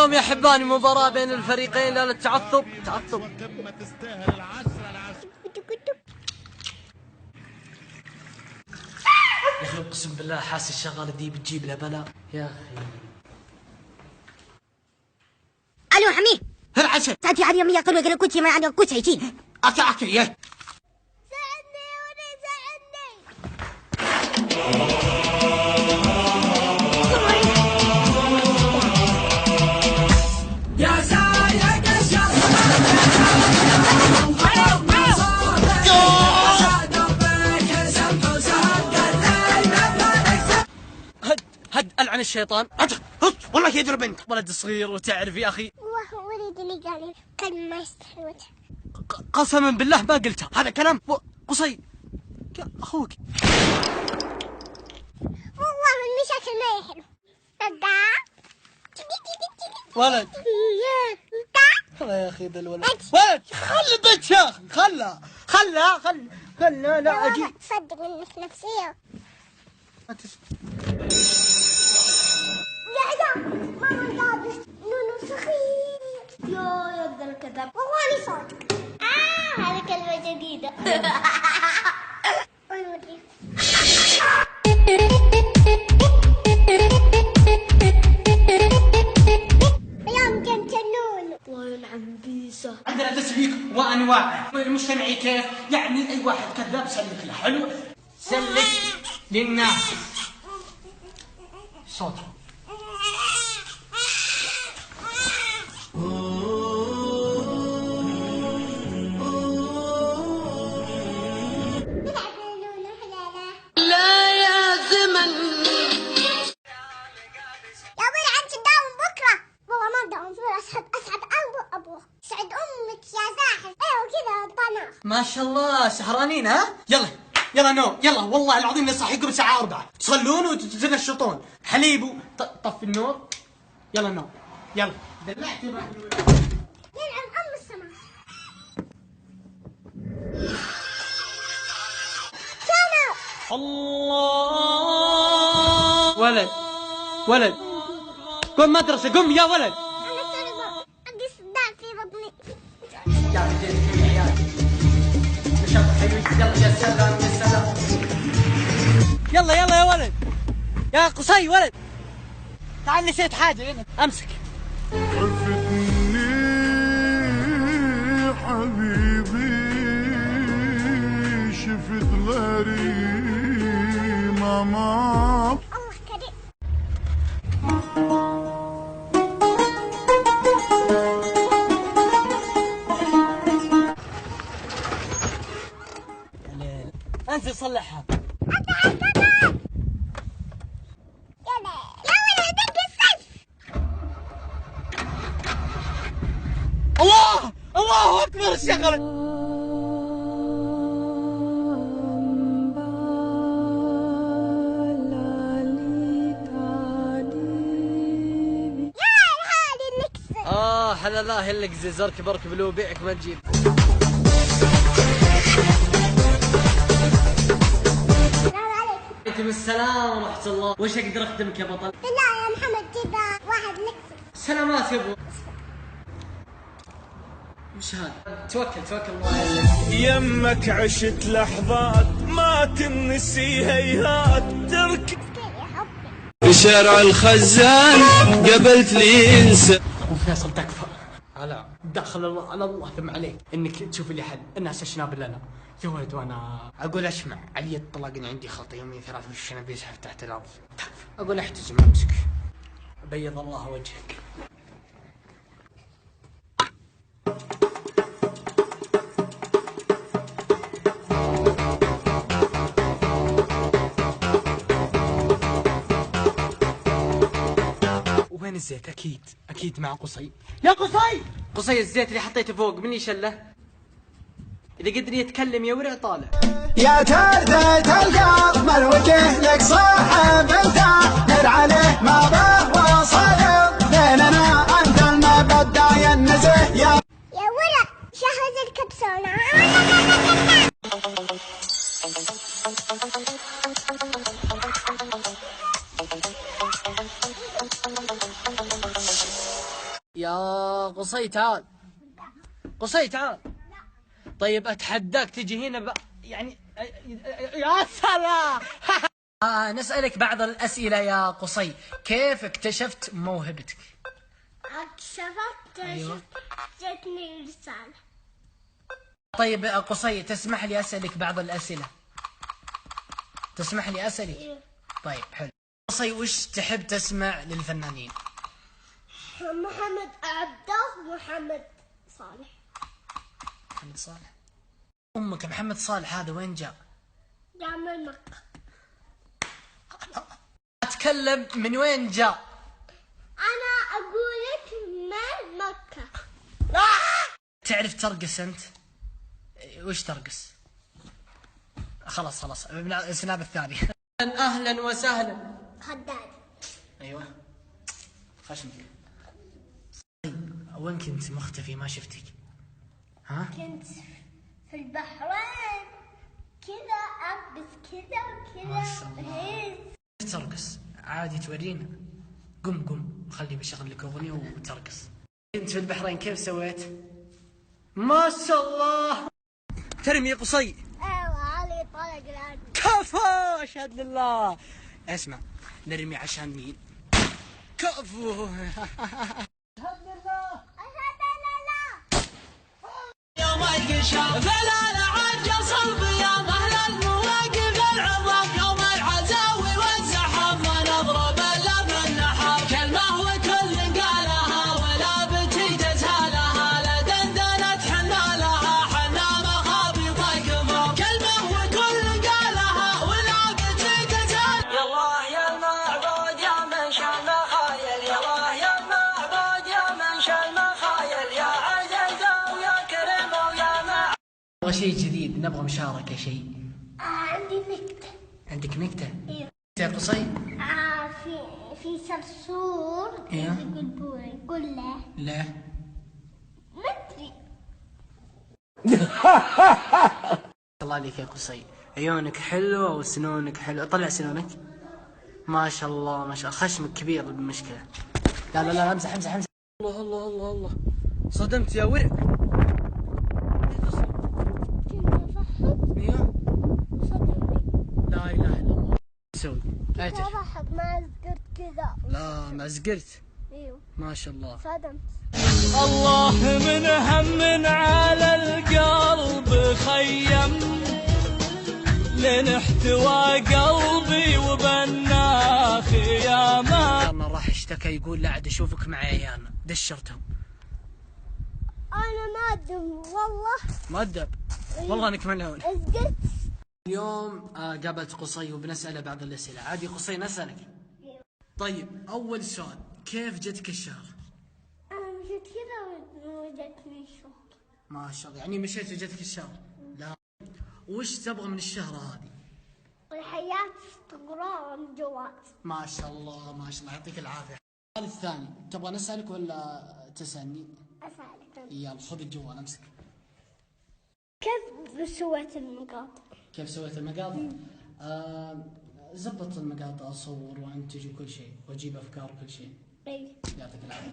اليوم يا حباني مباراة بين الفريقين لا للتعصب تعصب. يا اخي اقسم بالله حاسس الشغالة دي بتجيب له بلاء يا اخي. الو حميد هل عشان ساعتي على يومية قالوا قالوا كنتي ما عندك كنت عايشين أكي يا ساعدني ولي ساعدني. يا سايق الشر هد ألعن الشيطان. والله يضرب انت ولد صغير وتعرف يا اخي. وهو ولد اللي قال كلمة ما يستحي وجهه. قسما بالله ما قلتها هذا كلام قصي يا اخوك. والله من مشاكل ما يحلو. ولد والله يا اخي ذا الولد ولد خلي بيت يا اخي خلنا لا اجي. تصدق انك نفسية. ماما قالت نونو سخيف. يا ابن الكذاب والله اني صادق. هذه كلمة جديدة. يوم كنت نونو الله يلعن بيسه. عندنا تسليك وانواع المجتمعي كيف يعني اي واحد كذاب سلك له حلو سلك للناس صوت. لا يا زمن يا ولد عاد تداوم بكره. والله ما تداوم اسعد ابوه سعد امك يا زاحف. ايوه كذا طناخ. ما شاء الله سهرانين ها يلا نوم يلا والله العظيم نصحيكم الساعة 4 تصلون وتنشطون حليب طفي النور يلا نوم يلا دلعت يلعن ام السماء. الله ولد قم مدرسة قم يا ولد. انا سلمى عندي صداع في بطني. يا بديت يا عيال نشاط حلو يلا يا سلام يلا يا ولد يا قصي ولد تعال نسيت حاجة هنا امسك. عرفتني حبيبي شفت غيري ماما. الله كريم. انزل صلحها. يا ولد دق السيف. الله اكبر الشغلة. حلا لا هلك زرك برك بلو بيعك ما تجيب. السلام عليكم. عليكم السلام ورحمة الله. وش اقدر اخدمك يا بطل؟ بالله يا محمد كذا واحد نكسب. سلامات يا ابو. وش هذا؟ توكل الله يمك عشت لحظات ما تنسي هيهات ترك يا حبي. في شارع الخزان قبلت لي انسى. ابو فيصل تكفى على دخل الله على الله ثم عليك انك تشوف لي حل الناس اشناب لنا يا ولد. وانا اقول اسمع علي الطلاق اني عندي خلطه يومين 3 في الشنب يزحف تحت الارض تكفى. اقول احتزم امسك بيض الله وجهك. وين الزيت؟ اكيد مع قصي. يا قصي الزيت اللي حطيته فوق مني شله. اذا قدر يتكلم يا ورع طالع. يا تردة القمر وجه لك صاحب انت نر عليه ما به وصل بيننا انت المبدا ينزه يا ورع شهد الكبسولة. قصي تعال. قصي تعال. طيب اتحداك تجي هنا يعني يا سلام. نسألك بعض الأسئلة يا قصي. كيف اكتشفت موهبتك؟ اكتشفت أيوة. جتني رسالة. طيب قصي تسمح لي أسألك بعض الأسئلة؟ تسمح لي أسألك؟ إيه. طيب حلو. قصي وش تحب تسمع للفنانين؟ محمد عبده ومحمد صالح. محمد صالح. أمك محمد صالح هذا وين جاء؟ جاء من مكة. أتكلم من وين جاء؟ أنا أقول لك من مكة. تعرف ترقص أنت؟ وش ترقص؟ خلاص السناب الثاني. أهلا وسهلا. خداد. أيوة خشمك. وين كنت مختفي ما شفتك؟ ها؟ كنت في البحرين كذا ألبس كذا وكذا. ما شاء الله. كيف ترقص؟ عادي تورينا. قم خلي بشغل لك أغنية وترقص. كنت في البحرين كيف سويت؟ ما شاء الله. ترمي قصي. ايوه علي طلق العدل. كفو اشهد لله. اسمع نرمي عشان مين؟ كفو. يوم القشام فلا عجل صلب يا مهل المواقف العظام يوم العزاوي والزحام ونضرب اللف النحام كلمة وكل قالها ولا بتيجتها لها لدندنت حنا لها حنا مخابط كفام كلمة وكل قالها ولا بتيجتها. يا الله يا المعبود يا من شاء المخايل يا الله يا المعبود يا من شاء المخايل يا عزيز ويا كريم ويا مع. نبغى شيء جديد نبغى مشاركة شيء. عندي نكتة. عندك نكتة؟ ايوه. يا قصي؟ في صرصور إيه. يقول بوري قول له. لا ما ادري. الله عليك يا قصي. عيونك حلوة وسنونك حلوة. طلع سنونك. ما شاء الله ما شاء الله. خشمك كبير بالمشكلة. لا امزح. الله صدمت يا ورق. كنت أضحك ايوه صدمني. لا اله الا الله. سوي كنت اجل. أضحك ما أذكر كذا. لا ما زقرت. ايوه ما شاء الله. صدمت. الله من هم على القلب خيم لين احتوى قلبي وبنا خيامه. انا راح اشتكى يقول لا عاد اشوفك مع عيالنا. دشرتهم. أنا ما أدم والله. مؤدب والله انك ملعون. أذكرت. اليوم قابلت قصي وبنسأله بعض الأسئلة. عادي قصي نسألك. طيب أول سؤال كيف جتك الشهرة؟ أنا مشيت كذا وجتني شوك. ما شاء الله يعني مشيت وجتك الشهرة. لا وش تبغى من الشهرة هذه؟ الحياة انستغرام جوات. ما شاء الله يعطيك العافية. السؤال الثاني تبغى نسألك ولا تسألني؟ أسألك يلا خذ الجوال امسك. كيف سويت المقاطع؟ كيف سويت المقاطع؟ زبط المقاطع اصور وانتج وكل شيء واجيب افكار وكل شيء. اي يعطيك العافية.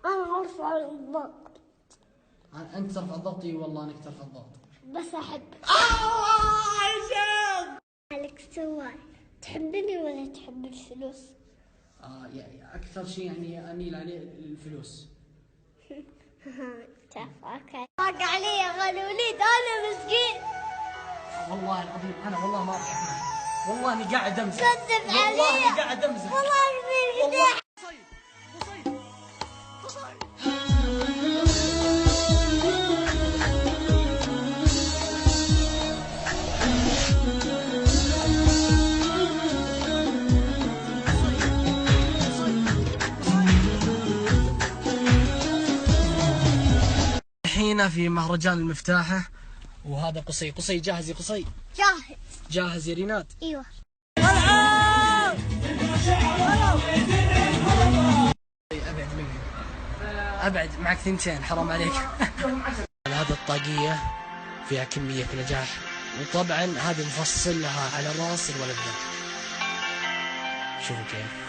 أنا أرفع الضغط. انت ترفع الضغط. اي والله انك ترفع الضغط. بس أحبك. الله يا شيخ. عليك سؤال تحبني ولا تحب الفلوس؟ يعني اكثر شيء يعني اميل عليه الفلوس. اوكي. طاق علي يا غلوليد انا مسكين. والله العظيم انا والله ما اضحك معك. والله اني قاعد امزح. كذب علي. والله قاعد امزح. والله اني الحين في مهرجان المفتاحة وهذا قصي جاهز يا قصي؟ جاهز يا ريناد؟ ايوه. ابعد مني. ابعد معك ثنتين حرام عليك. هذه الطاقية فيها كمية نجاح وطبعا هذه مفصل لها على راس الولد ذا. شوفوا كيف.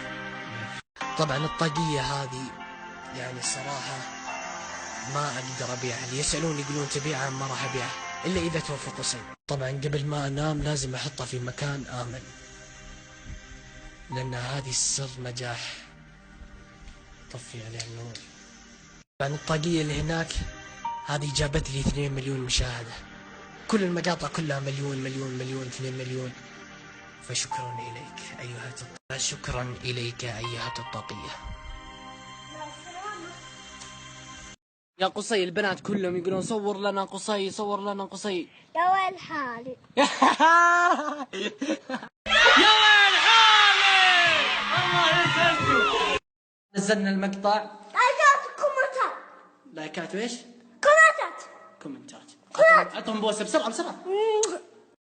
طبعا الطاقية هذه يعني الصراحة ما أقدر أبيعها. اللي يسألون يقولون تبيعها، ما راح أبيعها إلا إذا توفى قصي. طبعا قبل ما أنام لازم أحطها في مكان آمن، لأن هذه سر نجاح. طفي عليها النور. طبعا الطاقية اللي هناك هذه جابت لي 2 مليون مشاهدة، كل المقاطع كلها مليون مليون مليون 2 مليون. فشكرا إليك أيها شكرا إليك أيها الطاقية. يا قصي البنات كلهم يقولون صور لنا قصي، صور لنا قصي. يا ويل حالي. يا ويل حالي. الله يسلمك. نزلنا المقطع. لايكات وكومنتات. لايكات وايش؟ كومنتات. كومنتات. اعطهم بوسه بسرعه بسرعه.